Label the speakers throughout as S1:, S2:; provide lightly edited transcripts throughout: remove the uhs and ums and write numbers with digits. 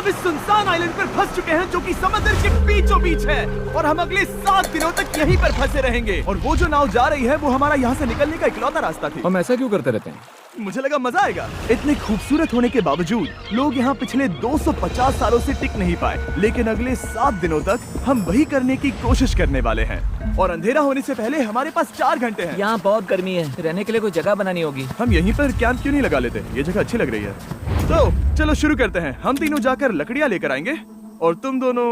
S1: हम इस सुनसान आइलैंड पर फंस चुके हैं जो कि समंदर के बीचों बीच है और हम अगले 7 दिनों तक यहीं पर फंसे रहेंगे। और वो जो नाव जा रही है वो हमारा यहाँ से निकलने का इकलौता रास्ता थी।
S2: हम ऐसा क्यों करते रहते हैं?
S1: मुझे लगा मजा आएगा। इतने खूबसूरत होने के बावजूद लोग यहाँ पिछले 250 सालों से टिक नहीं पाए, लेकिन अगले 7 दिनों तक हम वही करने की कोशिश करने वाले हैं। और अंधेरा होने से पहले हमारे पास 4 घंटे हैं।
S3: यहाँ बहुत गर्मी है, रहने के लिए कोई जगह बनानी होगी।
S1: हम यहीं पर कैंप क्यों नहीं लगा लेते? ये जगह अच्छी लग रही है। तो चलो शुरू करते हैं। हम तीनों जाकर लकड़ियाँ लेकर आएंगे और तुम दोनों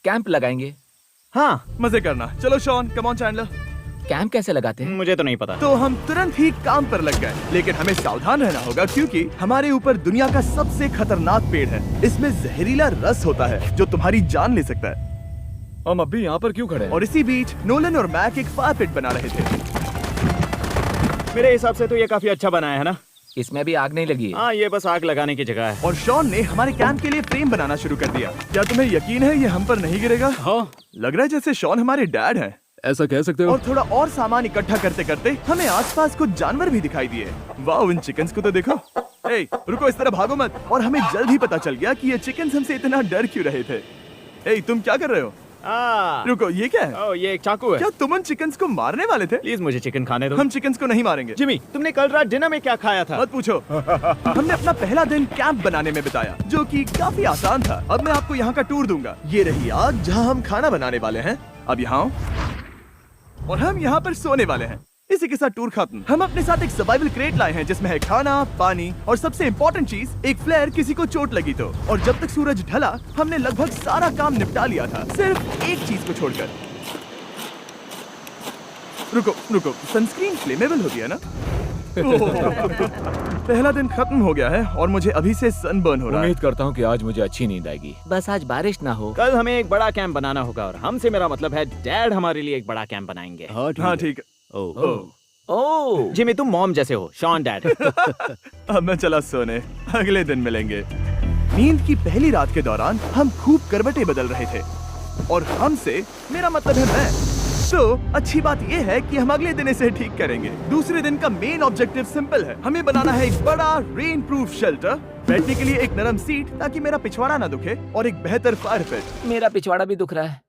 S3: कैंप लगाएंगे।
S1: हाँ, मजे करना। चलो Shawn, come on Chandler.
S3: Camp कैसे लगाते हैं?
S4: मुझे तो नहीं पता।
S1: तो हम तुरंत ही काम पर लग गए, लेकिन हमें सावधान रहना होगा क्योंकि हमारे ऊपर दुनिया का सबसे खतरनाक पेड़ है। इसमें जहरीला रस होता है जो तुम्हारी जान ले सकता है।
S2: हम अभी यहाँ पर क्यों खड़े हैं?
S1: और इसी बीच नोलन और मैक एक फायर पिट बना रहे थे।
S4: मेरे हिसाब से तो ये काफी अच्छा बनाया है ना?
S3: इसमें भी आग नहीं लगी है।
S4: हाँ, ये बस आग लगाने की जगह है।
S1: और शॉन ने हमारे कैंप के लिए फ्रेम बनाना शुरू कर दिया। क्या तुम्हें यकीन है ये हम पर नहीं गिरेगा?
S4: हाँ,
S1: लग रहा है जैसे शॉन हमारे डैड हैं।
S2: ऐसा कह सकते हो?
S1: और थोड़ा और सामान इकट्ठा करते करते हमें आसपास कुछ जानवर भी दिखाई दिए। वाह, इन चिकन्स को तो देखो। ए, रुको, इस तरह भागो मत। और हमें जल्द ही पता चल गया कि ये चिकन्स हमसे इतना डर क्यों रहे थे। ए, तुम क्या कर रहे हो? रुको, ये क्या है?
S4: ये एक चाकू है।
S1: क्या तुम उन चिकन्स को मारने वाले थे?
S4: प्लीज मुझे चिकन खाने दो।
S1: हम चिकन्स को नहीं मारेंगे।
S4: जिमी, तुमने कल रात डिनर में क्या खाया था?
S1: मत पूछो। हमने अपना पहला दिन कैंप बनाने में बिताया, जो कि काफी आसान था। अब मैं आपको यहाँ का टूर दूंगा। ये रही आग जहाँ हम खाना बनाने वाले हैं। अब यहाँ आओ। और हम यहाँ पर सोने वाले हैं। इसी के साथ टूर खत्म। हम अपने साथ एक सर्वाइवल क्रेट लाए हैं जिसमें है खाना, पानी और सबसे इम्पोर्टेंट चीज, एक फ्लेयर किसी को चोट लगी तो। और जब तक सूरज ढला हमने लगभग सारा काम निपटा लिया था, सिर्फ एक चीज को छोड़कर। रुको, सनस्क्रीन फ्लेमेबल होती है ना? पहला दिन खत्म हो गया है और मुझे अभी से सनबर्न हो रहा है।
S2: उम्मीद करता हूँ कि आज मुझे अच्छी नींद आएगी।
S3: बस आज बारिश ना हो।
S4: कल हमें एक बड़ा कैंप बनाना होगा और हमसे मेरा मतलब है डैड हमारे लिए एक बड़ा कैंप बनाएंगे।
S1: हाँ ठीक है।
S3: ओह,
S4: जिमी, तुम मॉम जैसे हो, शॉन डैड।
S1: अब मैं चला सोने, अगले दिन मिलेंगे। नींद की पहली रात के दौरान हम खूब करवटें बदल रहे थे। और हमसे मेरा मतलब है मैं। तो अच्छी बात यह है कि हम अगले दिन इसे ठीक करेंगे। दूसरे दिन का मेन ऑब्जेक्टिव सिंपल है। हमें बनाना है एक बड़ा रेन प्रूफ शेल्टर, बैठने के लिए एक नरम सीट ताकि मेरा पिछवाड़ा ना दुखे, और एक बेहतर फायर पिट।
S3: मेरा पिछवाड़ा भी दुख रहा है।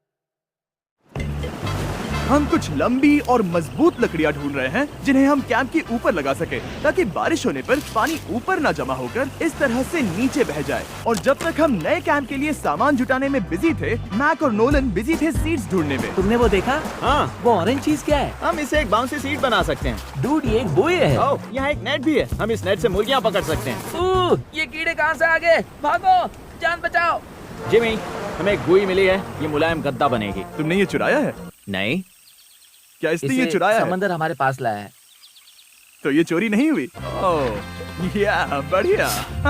S1: हम कुछ लंबी और मजबूत लकड़ियां ढूंढ रहे हैं जिन्हें हम कैंप के ऊपर लगा सके, ताकि बारिश होने पर पानी ऊपर ना जमा होकर इस तरह से नीचे बह जाए। और जब तक हम नए कैंप के लिए सामान जुटाने में बिजी थे, मैक और नोलन बिजी थे सीड्स ढूंढने में।
S3: तुमने वो देखा?
S4: हाँ,
S3: वो ऑरेंज चीज क्या है?
S4: हम इसे एक बाउंसी सीट बना सकते हैं।
S3: डूड, ये एक बुए है।
S4: ओह, यहाँ एक नेट भी है। हम इस नेट से मुर्गियाँ पकड़ सकते हैं।
S3: ये कीड़े कहाँ से आ गए? भागो, जान बचाओ।
S4: जिमी, हमें एक गुई मिली है, ये मुलायम गद्दा बनेगी।
S1: तुमने ये चुराया है?
S4: नहीं,
S1: क्या इसने ये चुराया है?
S3: समंदर हमारे पास लाया है।
S1: तो ये चोरी नहीं हुई? ओह, या बढ़िया।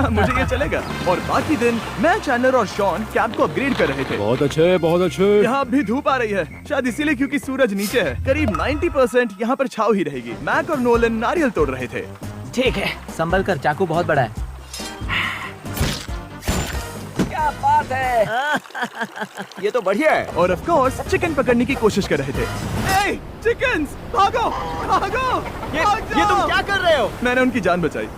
S1: मुझे ये चलेगा। और बाकी दिन मैं, चैंडलर और शॉन कैंप को अपग्रेड कर रहे थे।
S2: बहुत अच्छे, बहुत अच्छे।
S1: यहाँ भी धूप आ रही है, शायद इसीलिए क्योंकि सूरज नीचे है। करीब 90% यहाँ पर छाव ही रहेगी। मैक और नोलन नारियल तोड़ रहे थे।
S3: ठीक है, संभल कर, चाकू बहुत बड़ा है। क्या बात है।
S4: ये तो बढ़िया है।
S1: और ऑफ कोर्स चिकन पकड़ने की कोशिश कर रहे थे। ए, चिकन्स, भागो, भागो,
S4: ये
S1: भाग
S4: तुम
S1: जाओ।
S4: क्या कर रहे हो?
S1: मैंने उनकी जान बचाई।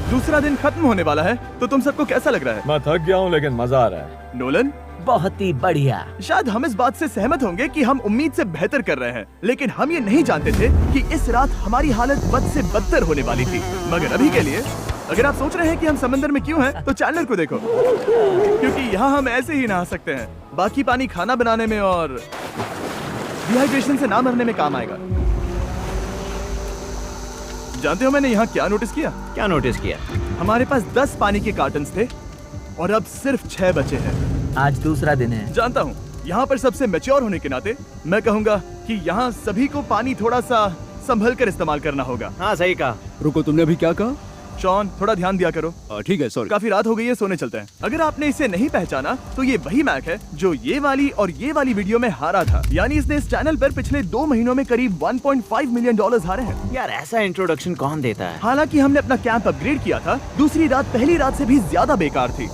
S1: दूसरा दिन खत्म होने वाला है, तो तुम सबको कैसा लग रहा है?
S2: मैं थक गया हूँ लेकिन मजा आ रहा है।
S1: नोलन,
S3: बहुत ही बढ़िया।
S1: शायद हम इस बात से सहमत होंगे कि हम उम्मीद से बेहतर कर रहे हैं, लेकिन हम ये नहीं जानते थे कि इस रात हमारी हालत बद से बदतर होने वाली थी। मगर अभी के लिए, अगर आप सोच रहे हैं कि हम समंदर में क्यों हैं, तो चैंडलर को देखो, क्योंकि यहाँ हम ऐसे ही नहा सकते हैं। बाकी पानी खाना बनाने में और डिहाइड्रेशन से ना मरने में काम आएगा। जानते हो मैंने यहाँ क्या नोटिस किया?
S4: क्या नोटिस किया?
S1: हमारे पास 10 पानी के कार्टन्स थे और अब सिर्फ 6 बचे हैं।
S3: आज दूसरा दिन है।
S1: जानता हूँ, यहाँ पर सबसे मैच्योर होने के नाते मैं कहूँगा कि यहाँ सभी को पानी थोड़ा सा संभल कर इस्तेमाल करना होगा।
S4: हाँ, सही कहा।
S2: रुको, तुमने अभी क्या कहा?
S1: शॉन, थोड़ा ध्यान दिया करो।
S2: ठीक है, सॉरी।
S1: काफी रात हो गई है, सोने चलते हैं। अगर आपने इसे नहीं पहचाना तो ये वही मैक है जो ये वाली और ये वाली वीडियो में हारा था। यानी इसने इस चैनल पर पिछले 2 महीनों में करीब $1.5 मिलियन हारे हैं।
S4: यार, ऐसा इंट्रोडक्शन कौन देता है?
S1: हालांकि हमने अपना कैंप अपग्रेड किया था, दूसरी रात पहली रात से भी ज्यादा बेकार थी।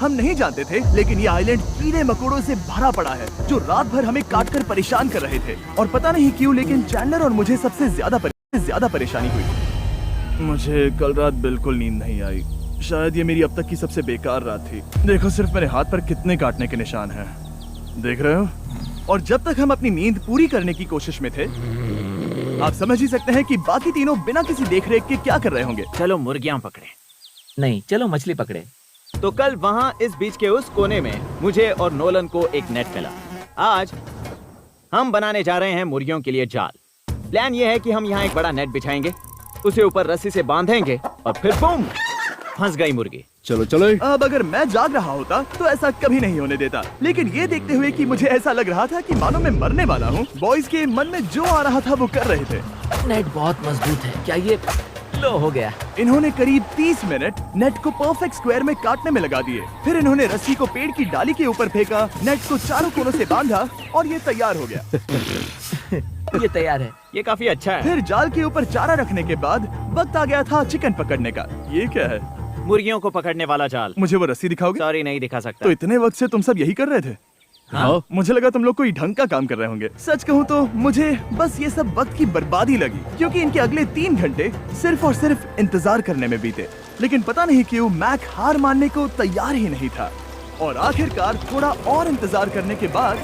S1: हम नहीं जानते थे, लेकिन ये आइलैंड कीड़े मकोड़ों से भरा पड़ा है जो रात भर हमें काट कर परेशान कर रहे थे। और पता नहीं क्यों, लेकिन चैंडलर और मुझे सबसे ज्यादा परेशानी हुई। मुझे कल रात बिल्कुल नींद नहीं आई। शायद ये मेरी अब तक की सबसे बेकार रात थी। देखो सिर्फ मेरे हाथ पर कितने काटने के निशान हैं। देख रहे हो? और जब तक हम अपनी नींद पूरी करने की कोशिश में थे, आप समझ ही सकते हैं कि बाकी तीनों बिना किसी देखरेख के क्या कर रहे होंगे।
S4: चलो मुर्गियां पकड़े।
S3: नहीं, चलो मछली पकड़े।
S4: तो कल वहाँ इस बीच के उस कोने में मुझे और नोलन को एक नेट मिला। आज हम बनाने जा रहे हैं मुर्गियों के लिए जाल। प्लान ये है कि हम यहाँ एक बड़ा नेट बिछाएंगे, उसे ऊपर रस्सी से बांधेंगे और फिर बूम, फंस गई मुर्गी।
S2: चलो चलो।
S1: अब अगर मैं जाग रहा होता तो ऐसा कभी नहीं होने देता, लेकिन ये देखते हुए कि मुझे ऐसा लग रहा था कि मानो मैं मरने वाला हूँ, बॉयज के मन में जो आ रहा था वो कर रहे थे।
S3: नेट बहुत मजबूत है। क्या ये लो हो गया?
S1: इन्होंने करीब 30 मिनट नेट को परफेक्ट स्क्वायर में काटने में लगा दिए। फिर इन्होंने रस्सी को पेड़ की डाली के ऊपर फेंका, नेट को चारों कोनों से बांधा और ये तैयार हो गया।
S3: ये तैयार है।
S4: ये काफी अच्छा है।
S1: फिर जाल के ऊपर चारा रखने के बाद वक्त आ गया था चिकन पकड़ने का। ये क्या है?
S4: मुर्गियों को पकड़ने वाला जाल।
S1: मुझे वो रस्सी दिखाओगे?
S4: सॉरी, नहीं दिखा सकता।
S1: तो इतने वक्त से तुम सब यही कर रहे थे?
S4: हाँ।
S1: मुझे लगा तुम लोग कोई ढंग का काम कर रहे होंगे। सच कहूँ तो मुझे बस ये सब वक्त की बर्बादी लगी, क्योंकि इनके अगले 3 घंटे सिर्फ और सिर्फ इंतजार करने में बीते। लेकिन पता नहीं क्यों मैक हार मानने को तैयार ही नहीं था, और आखिरकार थोड़ा और इंतजार करने के बाद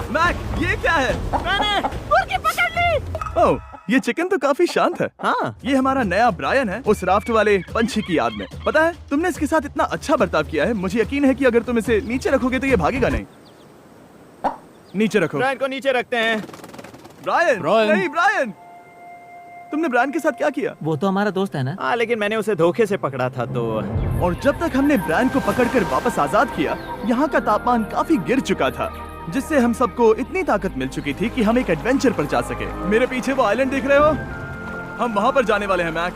S1: मैक, ये क्या है?
S4: मैंने मुर्गी पकड़ ली।
S1: ओह, ये चिकन तो काफी शांत है।
S4: हाँ।
S1: ये हमारा नया ब्रायन है, उस राफ्ट वाले पंछी की याद में। पता है, तुमने इसके साथ इतना अच्छा बर्ताव किया है, मुझे यकीन है कि अगर तुम इसे नीचे रखोगे तो ये भागेगा नहीं। नीचे रखो।
S4: ब्रायन को नीचे रखते हैं।
S1: Brian,
S2: Brian.
S1: नहीं ब्रायन। तुमने ब्रायन के साथ क्या किया?
S3: वो तो हमारा दोस्त है ना।
S4: हाँ, लेकिन मैंने उसे धोखे से पकड़ा था तो।
S1: और जब तक हमने ब्रायन को पकड़कर वापस आजाद किया, यहाँ का तापमान काफी गिर चुका था, जिससे हम सबको इतनी ताकत मिल चुकी थी कि हम एक एडवेंचर पर जा सके। मेरे पीछे वो आइलैंड देख रहे हो? हम वहाँ पर जाने वाले हैं मैक।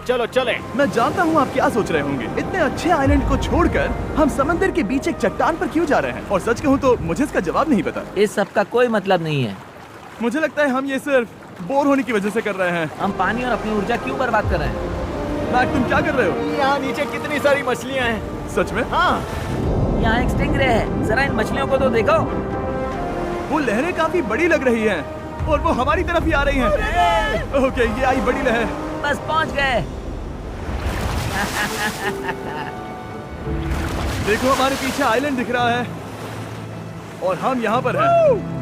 S4: चलो चले।
S1: मैं जानता हूँ आप क्या सोच रहे होंगे, इतने अच्छे आइलैंड को छोड़कर हम समंदर के बीच एक चट्टान पर क्यों जा रहे हैं? और सच कहूँ तो मुझे इसका जवाब नहीं पता।
S3: इस सब का कोई मतलब नहीं है।
S1: मुझे लगता है हम ये सिर्फ बोर होने की वजह से कर रहे हैं।
S3: हम पानी और अपनी ऊर्जा क्यों बर्बाद कर रहे हैं?
S1: मैक, तुम क्या कर रहे हो?
S4: यहाँ नीचे कितनी सारी मछलियाँ हैं।
S1: सच में?
S4: हाँ।
S3: यहाँ एक स्टिंगरे है, जरा इन मछलियों को तो देखो।
S1: वो लहरें काफी बड़ी लग रही हैं और वो हमारी तरफ ही आ रही हैं। ओके, ये आई बड़ी लहर।
S3: बस पहुँच गए।
S1: देखो हमारे पीछे आइलैंड दिख रहा है और हम यहाँ पर हैं।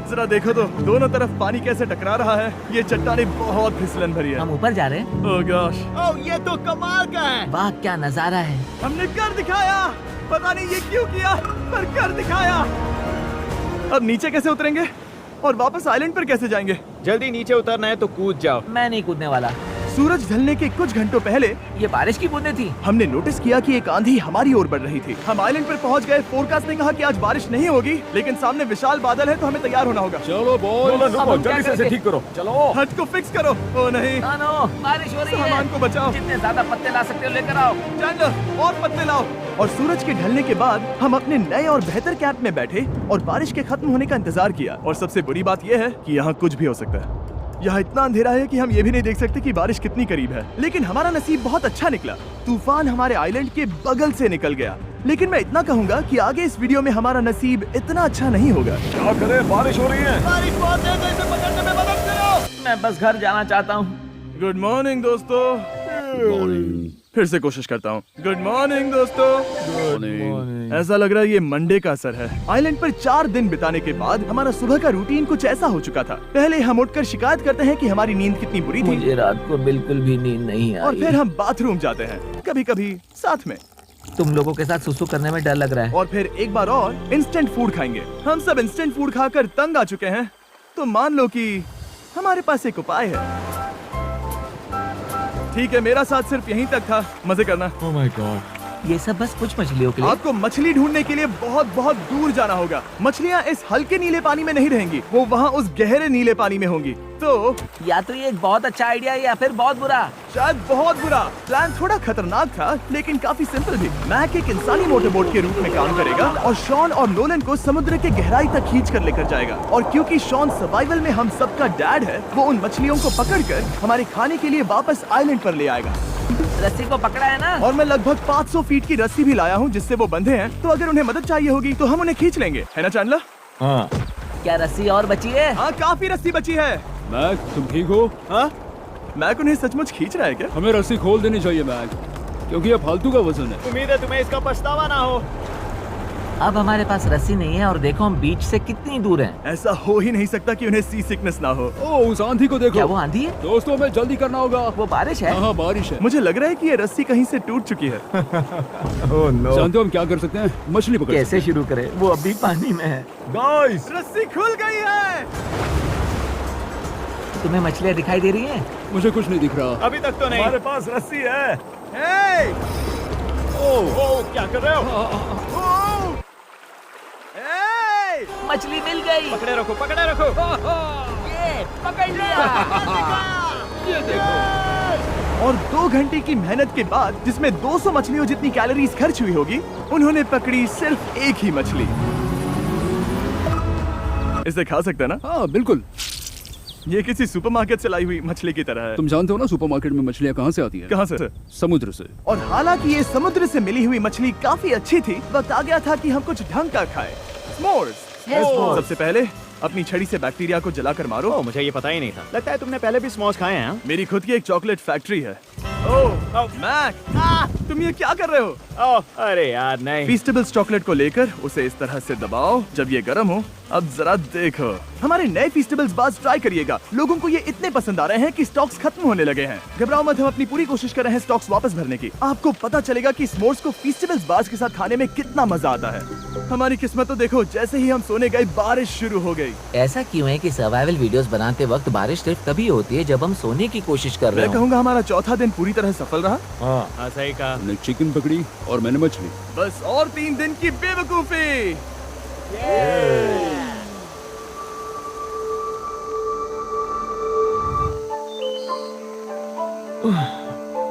S1: जरा देखो तो दोनों तरफ पानी कैसे टकरा रहा है। ये चट्टानें बहुत फिसलन भरी है।
S3: हम ऊपर जा रहे हैं।
S1: ओह गॉश,
S4: ओह, ये तो कमाल का है।
S3: वाह, क्या नजारा है।
S1: हमने कर दिखाया। पता नहीं ये क्यों किया, पर कर दिखाया। अब नीचे कैसे उतरेंगे और वापस आइलैंड पर कैसे जाएंगे?
S4: जल्दी नीचे उतरना है तो कूद जाओ।
S3: मैं नहीं कूदने वाला।
S1: सूरज ढलने के कुछ घंटों पहले
S3: ये बारिश की बूंदें थी।
S1: हमने नोटिस किया कि एक आंधी हमारी ओर बढ़ रही थी। हम आइलैंड पर पहुंच गए। फोरकास्ट ने कहा कि आज बारिश नहीं होगी, लेकिन सामने विशाल बादल है तो हमें तैयार होना होगा।
S2: चलो बॉयज,
S3: अब हम क्या
S2: जल्दी से इसे
S3: करेंगे?
S2: ठीक करो। चलो।
S1: हट को फिक्स करो। ओ नहीं,
S3: नो, बारिश हो रही है।
S1: सामान को बचाओ।
S3: जितने ज्यादा पत्ते ला सकते हो लेकर आओ।
S1: चैंडलर, और पत्ते लाओ। और सूरज के ढलने के बाद हम अपने नए और बेहतर कैंप में बैठे और बारिश के खत्म होने का इंतजार किया। और सबसे बुरी बात यह है कि यहाँ कुछ भी हो सकता है। यहाँ इतना अंधेरा है कि हम ये भी नहीं देख सकते कि बारिश कितनी करीब है। लेकिन हमारा नसीब बहुत अच्छा निकला। तूफान हमारे आइलैंड के बगल से निकल गया। लेकिन मैं इतना कहूँगा कि आगे इस वीडियो में हमारा नसीब इतना अच्छा नहीं होगा।
S2: क्या करें, बारिश हो रही है।
S1: बारिश बहुत तेज है, इसे पकड़ने में मदद करो।
S3: मैं बस घर जाना चाहता हूँ।
S1: गुड मॉर्निंग दोस्तों। फिर से कोशिश करता हूँ। गुड मॉर्निंग दोस्तों। ऐसा लग रहा है ये मंडे का असर है। आइलैंड पर 4 दिन बिताने के बाद हमारा सुबह का रूटीन कुछ ऐसा हो चुका था। पहले हम उठकर शिकायत करते हैं कि हमारी नींद कितनी बुरी थी,
S3: मुझे रात को बिल्कुल भी नींद नहीं
S1: और
S3: आई।
S1: फिर हम बाथरूम जाते हैं, कभी कभी साथ में,
S3: तुम लोगों के साथ सुसु करने में डर लग रहा है।
S1: और फिर एक बार और इंस्टेंट फूड खाएंगे। हम सब इंस्टेंट फूड खाकर तंग आ चुके हैं, तो मान लो कि हमारे पास एक उपाय है। ठीक है, मेरा साथ सिर्फ यहीं तक था। मजे करना।
S2: Oh my God.
S3: ये सब बस कुछ मछलियों के लिए।
S1: आपको मछली ढूंढने के लिए बहुत बहुत दूर जाना होगा। मछलियाँ इस हल्के नीले पानी में नहीं रहेंगी, वो वहाँ उस गहरे नीले पानी में होंगी। तो
S3: या तो ये एक बहुत अच्छा आइडिया है या फिर बहुत बुरा।
S1: शायद बहुत बुरा। प्लान थोड़ा खतरनाक था, लेकिन काफी सिंपल भी। मैक एक इंसानी मोटरबोट के रूप में काम करेगा और शॉन और नोलन को समुद्र के गहराई तक खींच कर लेकर जाएगा। और क्योंकि शॉन सर्वाइवल में हम सबका डैड है, वो उन मछलियों को पकड़कर हमारे खाने के लिए वापस आइलैंड पर ले आएगा।
S3: रस्सी को पकड़ा है ना?
S1: और मैं लगभग 500 फीट की रस्सी भी लाया हूँ जिससे वो बंधे हैं, तो अगर उन्हें मदद चाहिए होगी तो हम उन्हें खींच लेंगे, है ना चैंडलर?
S2: हाँ।
S3: क्या रस्सी और बची है?
S1: हाँ, काफी रस्सी बची है।
S2: मैक, तुम ठीक हो?
S1: हाँ, मैक उन्हें सचमुच खींच रहा है क्या?
S2: हमें रस्सी खोल देनी चाहिए मैक, क्योंकि ये फालतू का वजन है।
S4: उम्मीद है तुम्हें इसका पछतावा ना हो।
S3: अब हमारे पास रस्सी नहीं है और देखो हम बीच से कितनी दूर हैं।
S1: ऐसा हो ही नहीं सकता कि उन्हें सी सिकनेस ना हो।
S2: ओह, उस आंधी को देखो।
S3: क्या वो आंधी है?
S2: दोस्तों, हमें जल्दी करना होगा।
S3: वो बारिश है?
S2: हाँ, बारिश है।
S1: मुझे लग रहा है कि ये रस्सी कहीं से टूट चुकी है।
S2: जानते हो हम क्या कर सकते हैं? मछली पकड़ सकते
S3: कैसे शुरू करें? वो अभी पानी में है।
S2: गाइस,
S1: रस्सी खुल गई है।
S3: तुम्हें मछलियाँ दिखाई दे रही हैं?
S2: हैं। मुझे कुछ नहीं दिख रहा।
S4: अभी तक तो नहीं।
S2: हमारे पास रस्सी है।
S1: हे!
S4: ओह, क्या कर रहे हो?
S1: ओह! हे!
S3: मछली मिल गई।
S4: पकड़े रखो, पकड़े रखो।
S3: ये पकड़ लिया।
S2: ये देखो।
S1: और 2 घंटे की मेहनत के बाद, जिसमें 200 मछलियों जितनी कैलोरीज खर्च हुई होगी, उन्होंने पकड़ी सिर्फ एक ही मछली। इसे खा सकते हैं ना?
S2: हाँ, बिल्कुल।
S1: ये किसी सुपरमार्केट से लाई हुई मछली की तरह है।
S2: तुम जानते हो ना सुपरमार्केट में मछलियाँ कहाँ से आती हैं?
S1: कहाँ से?
S2: समुद्र से।
S1: और हालांकि ये समुद्र से मिली हुई मछली काफी अच्छी थी, वक्त आ गया था कि हम कुछ ढंग का खाएं। S'mores। सबसे पहले अपनी छड़ी से बैक्टीरिया को जलाकर मारो।
S4: ओह, मुझे ये पता ही नहीं था। लगता है तुमने पहले भी स्मोक्स खाए हैं। हाँ?
S1: मेरी खुद की एक चॉकलेट फैक्ट्री है। ओह मैक, तुम ये क्या कर रहे हो?
S4: ओह, अरे यार नहीं।
S1: फीस्टेबल्स चॉकलेट को लेकर उसे इस तरह से दबाओ जब ये गर्म हो। अब जरा देखो, हमारे नए फीस्टेबल्स बार्स ट्राई करिएगा। लोगों को ये इतने पसंद आ रहे हैं कि स्टॉक्स खत्म होने लगे हैं। घबराओ मत, हम अपनी पूरी कोशिश कर रहे हैं स्टॉक्स वापस भरने की। आपको पता चलेगा कि s'mores को फीस्टेबल्स बार्स के साथ खाने में कितना मजा आता है। हमारी किस्मत तो देखो, जैसे ही हम सोने गए बारिश शुरू हो गई।
S3: ऐसा क्यों है कि सर्वाइवल वीडियोस बनाते वक्त बारिश सिर्फ तभी होती है जब हम सोने की कोशिश कर रहे
S1: मैं
S3: हो?
S1: कहूँगा हमारा चौथा दिन पूरी तरह सफल रहा।
S4: हाँ, सही कहा।
S2: हमने चिकन पकड़ी और मैंने मछली।
S1: बस और 3 दिन की बेवकूफी।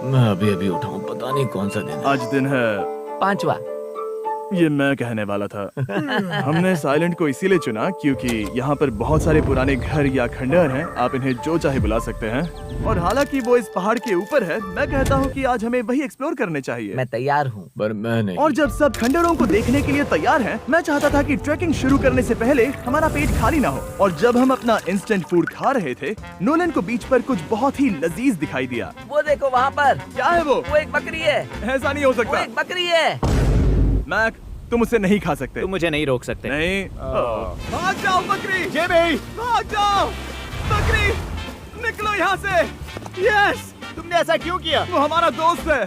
S3: मैं अभी उठा हूँ, पता नहीं कौन सा दिन है।
S1: आज दिन है
S3: 5वां।
S1: ये मैं कहने वाला था। हमने इस आइलैंड को इसीलिए चुना क्योंकि यहाँ पर बहुत सारे पुराने घर या खंडहर हैं, आप इन्हें जो चाहे बुला सकते हैं। और हालांकि वो इस पहाड़ के ऊपर है, मैं कहता हूँ कि आज हमें वही एक्सप्लोर करने चाहिए।
S3: मैं तैयार हूँ, पर मैं नहीं।
S1: और जब सब खंडहरों को देखने के लिए तैयार हैं, मैं चाहता था कि ट्रैकिंग शुरू करने से पहले हमारा पेट खाली ना हो। और जब हम अपना इंस्टेंट फूड खा रहे थे, नोलन को बीच पर कुछ बहुत ही लजीज दिखाई दिया।
S3: वो देखो वहाँ पर।
S1: क्या है वो?
S3: वो एक बकरी है।
S1: ऐसा नहीं हो
S3: वो
S1: सकता।
S3: एक बकरी है।
S1: मैक, तुम उसे नहीं खा सकते।
S4: तुम मुझे नहीं रोक सकते।
S1: नहीं। भाग जाओ बकरी।
S4: ये भी।
S1: भाग जाओ बकरी, निकलो यहाँ से। यस,
S4: तुमने ऐसा क्यों किया?
S1: वो हमारा दोस्त है।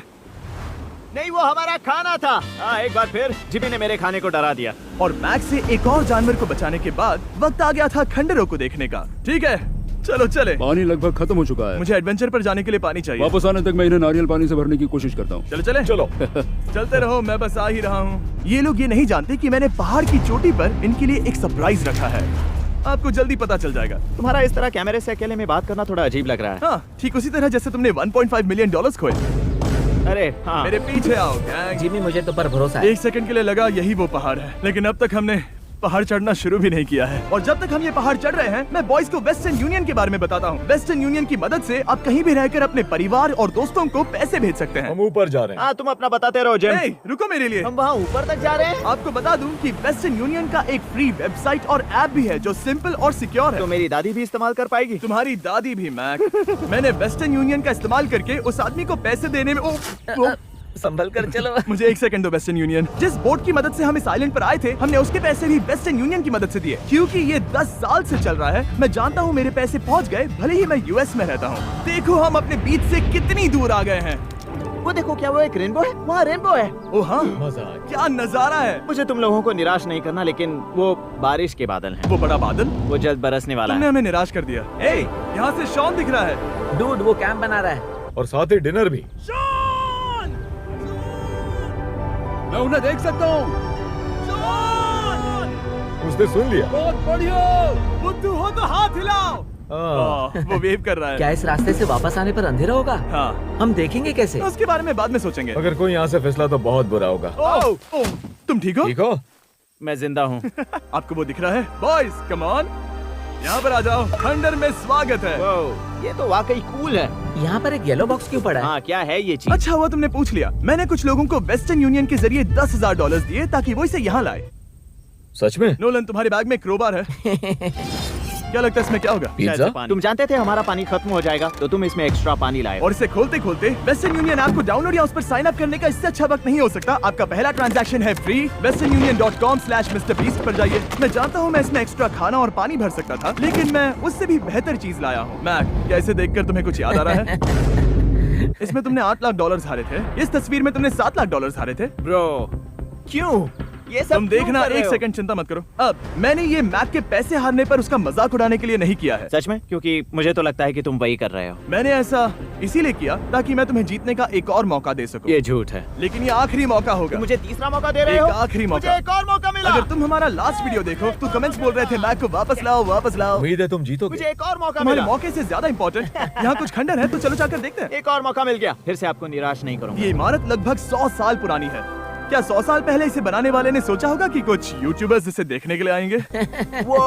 S4: नहीं, वो हमारा खाना था। एक बार फिर जिमी ने मेरे खाने को डरा दिया।
S1: और मैक से एक और जानवर को बचाने के बाद वक्त आ गया था खंडहरों को देखने का। ठीक है, चलो चले।
S2: पानी लगभग खत्म हो चुका है।
S1: मुझे एडवेंचर पर जाने के लिए पानी चाहिए।
S2: वापस आने तक मैं इन्हें नारियल पानी से भरने की कोशिश करता हूँ।
S1: चलो चले।
S2: चलो।
S1: चलते रहो, मैं बस आ ही रहा हूँ। ये लोग ये नहीं जानते कि मैंने पहाड़ की चोटी पर इनके लिए एक सरप्राइज रखा है। आपको जल्दी पता चल जाएगा।
S4: तुम्हारा इस तरह कैमरे से अकेले में बात करना थोड़ा अजीब लग रहा है।
S1: हाँ, ठीक उसी तरह जैसे तुमने 1.5 मिलियन डॉलर्स खोए।
S4: अरे हाँ।
S1: मेरे पीछे आओ गैंग।
S3: जिमी, मुझे तो पर भरोसा है।
S1: 1 सेकंड के लिए लगा यही वो पहाड़ है, लेकिन अब तक हमने पहाड़ चढ़ना शुरू भी नहीं किया है। और जब तक हम ये पहाड़ चढ़ रहे हैं, मैं बॉयज को वेस्टर्न यूनियन के बारे में बताता हूँ। वेस्टर्न यूनियन की मदद से आप कहीं भी रहकर अपने परिवार और दोस्तों को पैसे भेज सकते हैं।
S2: हम ऊपर जा रहे हैं।
S4: हाँ, तुम अपना बताते रहो जिम।
S1: ए, रुको मेरे लिए।
S4: हम वहाँ ऊपर तक जा रहे हैं।
S1: आपको बता दूं कि वेस्टर्न यूनियन का एक फ्री वेबसाइट और ऐप भी है जो सिंपल और सिक्योर है।
S4: तो मेरी दादी भी इस्तेमाल कर पाएगी।
S1: तुम्हारी दादी भी मैक। मैंने वेस्टर्न यूनियन का इस्तेमाल करके उस आदमी को पैसे देने में
S3: संभल कर चलो।
S1: मुझे 1 सेकंड दो। वेस्टर्न यूनियन, जिस बोट की मदद से हम इस आइलैंड पर आए थे, हमने उसके पैसे भी वेस्टर्न यूनियन की मदद से दिए। क्योंकि ये 10 साल से चल रहा है, मैं जानता हूँ मेरे पैसे पहुँच गए, भले ही मैं यूएस में रहता हूँ। देखो हम अपने बीच से कितनी दूर आ गए हैं।
S4: वो देखो, क्या वो एक रेनबो है? वहाँ रेनबो है।
S1: ओ हाँ,
S2: मजा।
S1: क्या नजारा है।
S4: मुझे तुम लोगों को निराश नहीं करना, लेकिन वो बारिश के बादल हैं।
S1: वो बड़ा बादल,
S4: वो जल्द बरसने वाला
S1: तुमने
S4: है।
S1: हमें निराश कर दिया। ए, यहाँ से शॉन दिख रहा है।
S3: डूड, वो कैंप बना रहा है।
S2: और साथ ही डिनर भी।
S1: शॉन!
S2: मैं उन्हें देख सकता हूँ।
S1: शॉन!
S2: उसने सुन लिया।
S1: बहुत बढ़िया। बुद्धू हो तो हाथ हिलाओ। वो वेव कर रहा है।
S3: क्या इस रास्ते से वापस आने पर अंधेरा होगा?
S1: हाँ,
S3: हम देखेंगे कैसे?
S1: उसके बारे में बाद में सोचेंगे।
S2: अगर कोई यहाँ से फिसला तो बहुत बुरा होगा।
S1: यहाँ पर आ जाओ, खंडर में स्वागत है।
S4: वाह, ये तो वाकई कूल है।
S3: यहाँ पर एक येलो बॉक्स क्यों पड़ा है?
S4: हाँ, क्या है ये चीज?
S1: अच्छा हुआ तुमने पूछ लिया। मैंने कुछ लोगों को वेस्टर्न यूनियन के जरिए $10,000 दिए ताकि वो इसे यहाँ लाए।
S5: सच में?
S1: नोलन, तुम्हारे बैग में क्रोबार है। क्या लगता है इसमें क्या होगा?
S5: पिज्जा?
S4: तुम जानते थे हमारा पानी खत्म हो जाएगा, तो तुम इसमें एक्स्ट्रा पानी लाए।
S1: और इसे खोलते खोलते वेस्टर्न यूनियन ऐप को डाउनलोड या उस पर साइन अप करने का इससे अच्छा वक्त नहीं हो सकता। आपका पहला ट्रांजैक्शन है फ्री। westernunion.com/MrBeast पर जाइए। मैं जानता हूँ मैं इसमें एक्स्ट्रा खाना और पानी भर सकता था, लेकिन मैं उससे भी बेहतर चीज लाया हूँ। मैक, क्या इसे देखकर तुम्हें कुछ याद आ रहा है? इसमें तुमने $8 लाख हारे थे। इस तस्वीर में तुमने $7 लाख हारे थे।
S4: ब्रो, क्यों? ये सब
S1: तुम देखना,
S4: क्यों कर रहे
S1: एक
S4: हो?
S1: सेकंड चिंता मत करो। अब मैंने ये मैक के पैसे हारने पर उसका मजाक उड़ाने के लिए नहीं किया है।
S4: सच में? क्योंकि मुझे तो लगता है कि तुम वही कर रहे हो।
S1: मैंने ऐसा इसीलिए किया ताकि मैं तुम्हें जीतने का एक और मौका दे सकूं।
S4: ये झूठ है।
S1: लेकिन ये आखिरी मौका होगा।
S4: तुम मुझे तीसरा मौका दे रहे हो?
S1: एक आखिरी मौका।
S4: मुझे एक और मौका मिला।
S1: अगर तुम हमारा लास्ट वीडियो देखो तो कमेंट्स बोल रहे थे मैक को वापस लाओ, वापस लाओ।
S5: उम्मीद है तुम जीतोगे।
S4: मुझे एक और मौका
S1: तुम्हारे
S4: मिला।
S1: मौके से ज्यादा इम्पोर्टेंट यहाँ कुछ खंडर है, तो चलो जाकर देखते हैं।
S4: एक और मौका मिल गया। फिर से आपको निराश नहीं करूंगा।
S1: ये इमारत लगभग 100 साल पुरानी है। क्या 100 साल पहले इसे बनाने वाले ने सोचा होगा कि कुछ यूट्यूबर्स इसे देखने के लिए आएंगे?
S4: वो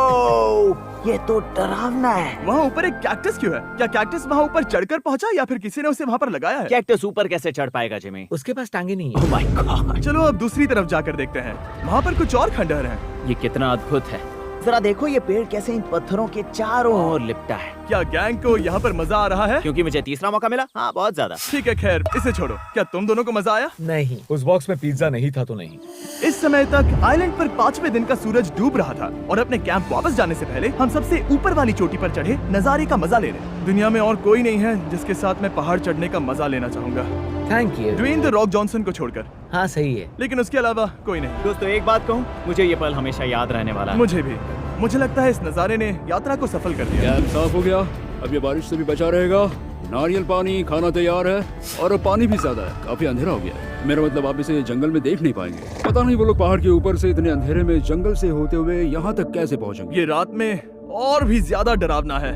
S4: ये तो डरावना है।
S1: वहाँ ऊपर एक कैक्टस क्यों है? क्या कैक्टस वहाँ ऊपर चढ़कर पहुँचा या फिर किसी ने उसे वहाँ पर लगाया है?
S4: कैक्टस ऊपर कैसे चढ़ पाएगा जिमी?
S3: उसके पास टांगे नहीं है।
S4: ओह माय गॉड,
S1: चलो अब दूसरी तरफ जाकर देखते हैं। वहाँ पर कुछ और खंडहर हैं।
S4: ये कितना अद्भुत है। जरा देखो ये पेड़ कैसे इन पत्थरों के चारों ओर लिपटा है।
S1: क्या गैंग को यहाँ पर मजा आ रहा है?
S4: क्योंकि मुझे तीसरा मौका मिला। हाँ, बहुत ज्यादा।
S1: ठीक है, खैर इसे छोड़ो। क्या तुम दोनों को मजा आया?
S3: नहीं।
S5: उस बॉक्स में पिज्जा नहीं था तो नहीं।
S1: इस समय तक आइलैंड पर 5वें दिन का सूरज डूब रहा था और अपने कैंप वापस जाने से पहले हम सबसे ऊपर वाली चोटी पर चढ़े नजारे का मजा ले रहे। दुनिया में और कोई नहीं है जिसके साथ मैं पहाड़ चढ़ने का मजा लेना चाहूंगा,
S3: thank you.
S1: Dwayne the Rock Johnson को छोड़कर।
S3: हाँ सही है।
S1: लेकिन उसके अलावा कोई नहीं।
S4: दोस्तों, एक बात कहूँ, मुझे ये पल हमेशा याद रहने वाला है।
S1: मुझे भी। मुझे लगता है इस नजारे ने यात्रा को सफल कर दिया।
S2: कैंप साफ हो गया, अब ये बारिश से भी बचा रहेगा। नारियल पानी, खाना तैयार है और अब पानी भी ज्यादा है। काफी अंधेरा हो गया है। मेरा मतलब आप इसे जंगल में देख नहीं पाएंगे। पता नहीं वो लोग पहाड़ के ऊपर से इतने अंधेरे में जंगल से होते हुए यहाँ तक कैसे पहुँचेंगे।
S1: ये रात में और भी ज्यादा डरावना है।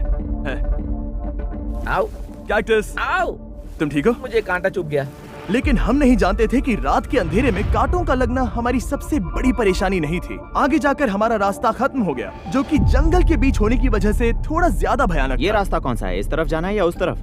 S3: आओ
S1: कैक्टस,
S3: आओ।
S1: तुम ठीक हो?
S3: मुझे कांटा चुभ गया।
S1: लेकिन हम नहीं जानते थे कि रात के अंधेरे में कांटों का लगना हमारी सबसे बड़ी परेशानी नहीं थी। आगे जाकर हमारा रास्ता खत्म हो गया, जो कि जंगल के बीच होने की वजह से थोड़ा ज्यादा भयानक
S4: ये
S1: था।
S4: रास्ता कौन सा है? इस तरफ जाना है या उस तरफ?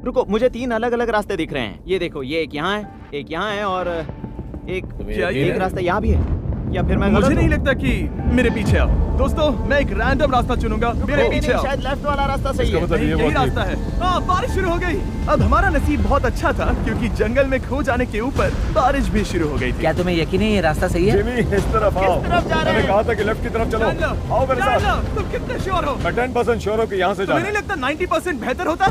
S4: रुको, मुझे 3 अलग अलग रास्ते दिख रहे हैं। ये देखो, ये एक यहाँ है, एक यहाँ है और एक
S1: क्या ये
S4: एक रास्ता यहाँ भी है। या फिर मैं
S1: मुझे
S4: गलत
S1: नहीं
S4: हूँ?
S1: लगता कि मेरे पीछे आओ। दोस्तों, मैं एक रैंडम रास्ता चुनूंगा। मेरे
S4: नहीं,
S1: पीछे
S4: नहीं,
S1: आओ।
S4: शायद लेफ्ट वाला रास्ता सही है।
S5: मतलब
S1: नहीं,
S5: ये
S1: यही
S5: बहुत
S1: रास्ता है। हाँ, बारिश शुरू हो गई। अब हमारा नसीब बहुत अच्छा था क्योंकि जंगल में खो जाने के ऊपर बारिश भी शुरू हो गई थी।
S3: क्या तुम्हें यकीन है ये रास्ता सही है?
S5: जिमी, इस तरफ आओ।
S4: तरफ जा रहे
S5: मैंने
S4: हैं?
S5: कहा था कि लेफ्ट की तरफ चलो।
S1: जान लो,
S5: आओ मेरे
S1: जान
S5: साथ।
S1: लो, तुम कितने श्योर हो?
S5: मैं 10% श्योर हूँ कि यहाँ से
S1: तुम्हें
S5: जाना
S1: नहीं
S5: है।
S1: लगता 90% बेहतर होता?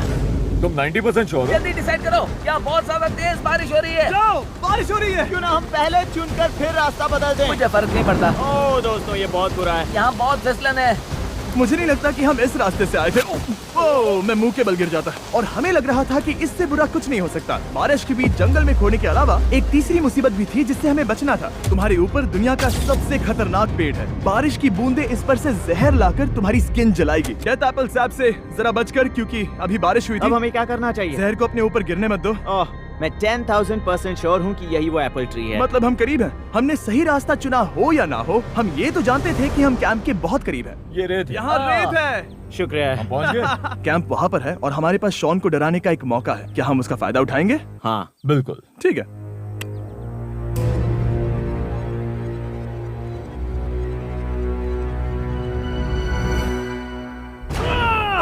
S5: तुम 90% श्योर हो?
S3: जल्दी डिसाइड करो। यहाँ बहुत ज्यादा तेज बारिश हो रही है।
S1: जाओ, बारिश हो रही है।
S4: क्यों ना हम पहले चुनकर फिर रास्ता बदल दें?
S3: मुझे फर्क नहीं पड़ता।
S4: ओह दोस्तों, ये बहुत बुरा है।
S3: यहाँ बहुत फिसलन है।
S1: मुझे नहीं लगता कि हम इस रास्ते से आए थे। ओह, मैं मुंह के बल गिर जाता। और हमें लग रहा था कि इससे बुरा कुछ नहीं हो सकता। बारिश के बीच जंगल में खोने के अलावा एक तीसरी मुसीबत भी थी जिससे हमें बचना था। तुम्हारे ऊपर दुनिया का सबसे खतरनाक पेड़ है। बारिश की बूंदें इस पर से जहर लाकर तुम्हारी स्किन जलाएगी। डेथ एप्पल सैप से जरा बचकर, क्योंकि अभी बारिश हुई
S4: अब
S1: थी।
S4: हमें क्या करना चाहिए?
S1: जहर को अपने ऊपर गिरने मत दो।
S4: ओह, मैं 10,000% श्योर हूँ कि यही वो एप्पल ट्री है।
S1: मतलब हम करीब हैं। हमने सही रास्ता चुना हो या ना हो, हम ये तो जानते थे कि हम कैंप के बहुत करीब हैं।
S5: ये रेत है।
S1: यहाँ रेत है।
S4: शुक्रिया।
S5: हम पहुँच गए।
S1: कैंप वहाँ पर है और हमारे पास शॉन को डराने का एक मौका है। क्या हम उसका फायदा उठाएंगे?
S4: हाँ,
S5: बिल्कुल।
S1: ठीक है।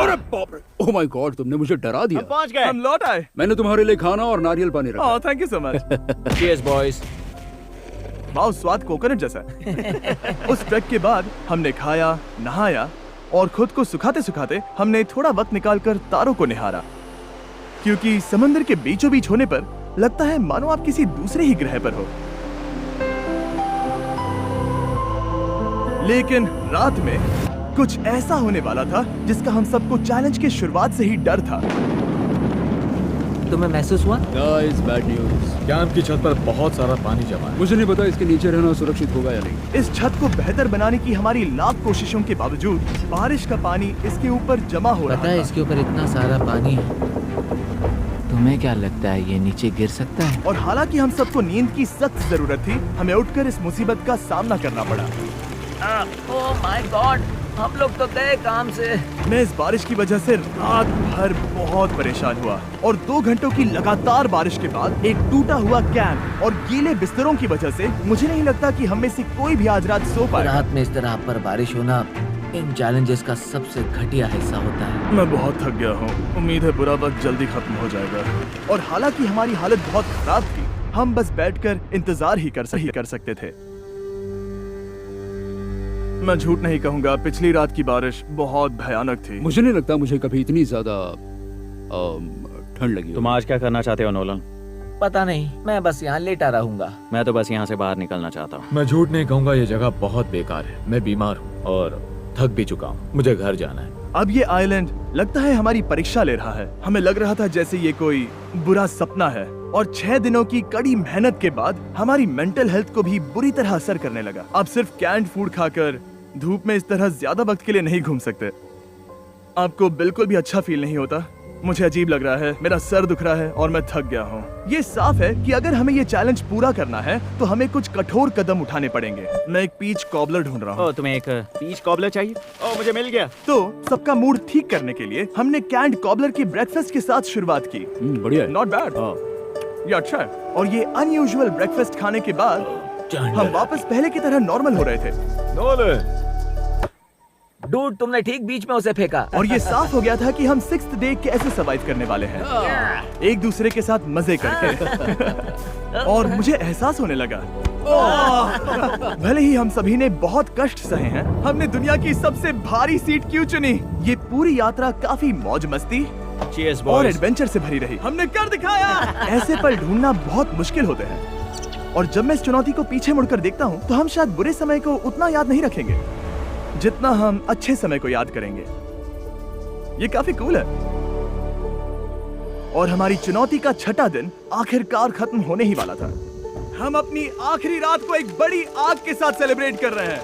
S2: अरे बाप रे, ओह माय गॉड, तुमने मुझे डरा
S4: हम
S2: दिया।
S4: पहुँच गए।
S1: हम लौट आए।
S2: मैंने तुम्हारे लिए खाना और नारियल पानी रखा।
S1: Oh, thank you so much.
S4: Cheers boys.
S1: वाह, स्वाद कोकोनट जैसा है। उस ट्रैक के बाद हमने खाया, नहाया और खुद को सुखाते सुखाते हमने थोड़ा वक्त निकालकर तारों को निहारा, क्योंकि समंदर के बीचों बीच होने पर लगता है मानो आप किसी दूसरे ही ग्रह पर हो। लेकिन रात में कुछ ऐसा होने वाला था जिसका हम सबको चैलेंज के शुरुआत से ही डर था।
S3: तुम्हें महसूस हुआ?
S2: Guys, bad news.
S5: कैंप की छत पर बहुत सारा पानी जमा है।
S2: मुझे नहीं पता इसके नीचे रहना सुरक्षित होगा या नहीं।
S1: इस छत को बेहतर बनाने की हमारी लाख कोशिशों के बावजूद बारिश का पानी इसके ऊपर जमा हो रहा
S3: पता है
S1: था।
S3: इसके ऊपर इतना सारा पानी है। तुम्हें क्या लगता है ये नीचे गिर सकता है?
S1: और हालांकि हम सबको नींद की सख्त जरूरत थी, हमें उठकर इस मुसीबत का सामना करना पड़ा।
S3: ओह माय गॉड, हम लोग तो गए काम से।
S1: मैं इस बारिश की वजह से रात भर बहुत परेशान हुआ और 2 घंटों की लगातार बारिश के बाद एक टूटा हुआ कैंप और गीले बिस्तरों की वजह से मुझे नहीं लगता कि हम में से कोई भी आज रात सो पाएगा।
S3: रात में इस तरह पर बारिश होना इन चैलेंजेस का सबसे घटिया हिस्सा होता है।
S1: मैं बहुत थक गया हूँ। उम्मीद है बुरा वक्त जल्दी खत्म हो जाएगा। और हालांकि हमारी हालत बहुत खराब थी, हम बस बैठकर इंतजार ही कर सकते थे। मैं झूठ नहीं कहूंगा, पिछली रात की बारिश बहुत भयानक थी।
S2: मुझे नहीं लगता मुझे कभी इतनी ज्यादा ठंड लगी।
S4: तुम आज क्या करना चाहते हो नोलन?
S3: पता नहीं, मैं बस यहाँ लेटा रहूंगा।
S4: मैं तो बस यहाँ से बाहर निकलना चाहता हूँ।
S5: मैं झूठ नहीं कहूंगा, ये जगह बहुत बेकार है। मैं बीमार हूँ और थक भी चुका हूँ। मुझे घर जाना है।
S1: अब ये आइलैंड लगता है हमारी परीक्षा ले रहा है। हमें लग रहा था जैसे ये कोई बुरा सपना है और 6 दिनों की कड़ी मेहनत के बाद हमारी मेंटल हेल्थ को भी बुरी तरह असर करने लगा। अब सिर्फ कैंड फूड खाकर धूप में इस तरह ज्यादा वक्त के लिए नहीं घूम सकते। आपको बिल्कुल भी अच्छा फील नहीं होता? मुझे अजीब लग रहा है, मेरा सर दुख रहा है और मैं थक गया हूँ। ये साफ है कि अगर हमें ये चैलेंज पूरा करना है तो हमें कुछ कठोर कदम उठाने पड़ेंगे। मैं एक पीच कॉबलर ढूंढ रहा हूँ।
S4: ओ, तुम्हें एक पीच कॉबलर चाहिए? ओ, मुझे मिल गया।
S1: तो सबका मूड ठीक करने के लिए हमने कैंड कॉबलर की ब्रेकफास्ट के साथ शुरुआत की।
S2: बढ़िया है।
S1: नॉट बैड, ये अच्छा है। और ये अनयूजुअल ब्रेकफास्ट खाने के बाद हम वापस पहले की तरह नॉर्मल हो रहे थे।
S5: नोलन,
S3: डूड, तुमने ठीक बीच में उसे फेंका।
S1: और ये साफ हो गया था कि हम 6th डे कैसे सर्वाइव करने वाले हैं, एक दूसरे के साथ मजे करके। और मुझे एहसास होने लगा, भले ही हम सभी ने बहुत कष्ट सहे हैं, हमने दुनिया की सबसे भारी सीट क्यों चुनी। ये पूरी यात्रा काफी मौज मस्ती
S4: Cheers,
S1: और
S4: boys.
S1: एडवेंचर से भरी रही। हमने कर दिखाया। ऐसे पल ढूंढना बहुत मुश्किल होते हैं और जब मैं इस चुनौती को पीछे मुड़कर देखता हूँ तो हम शायद बुरे समय को उतना याद नहीं रखेंगे जितना हम अच्छे समय को याद करेंगे। ये काफी कूल है। और हमारी चुनौती का 6ठा दिन आखिरकार खत्म होने ही वाला था। हम अपनी आखिरी रात को एक बड़ी आग के साथ सेलिब्रेट कर रहे हैं,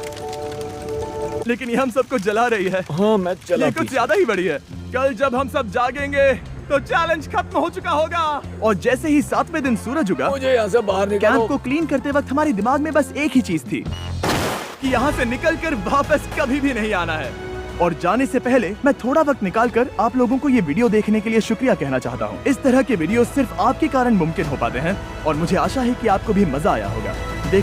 S1: लेकिन ये हम सबको जला रही है।
S5: हाँ मैं चला।
S1: ये कुछ ज्यादा ही बड़ी है। कल जब हम सब जागेंगे तो चैलेंज खत्म हो चुका होगा। और जैसे ही 7वें दिन सूरज उगा,
S5: मुझे यहाँ से बाहर
S1: कैंप
S5: निकालो।
S1: को क्लीन करते वक्त हमारे दिमाग में बस एक ही चीज थी कि यहाँ से निकलकर वापस कभी भी नहीं आना है। और जाने से पहले मैं थोड़ा वक्त निकालकर आप लोगों को ये वीडियो देखने के लिए शुक्रिया कहना चाहता हूँ। इस तरह के वीडियो सिर्फ आपके कारण मुमकिन हो पाते हैं और मुझे आशा है कि आपको भी मजा आया होगा।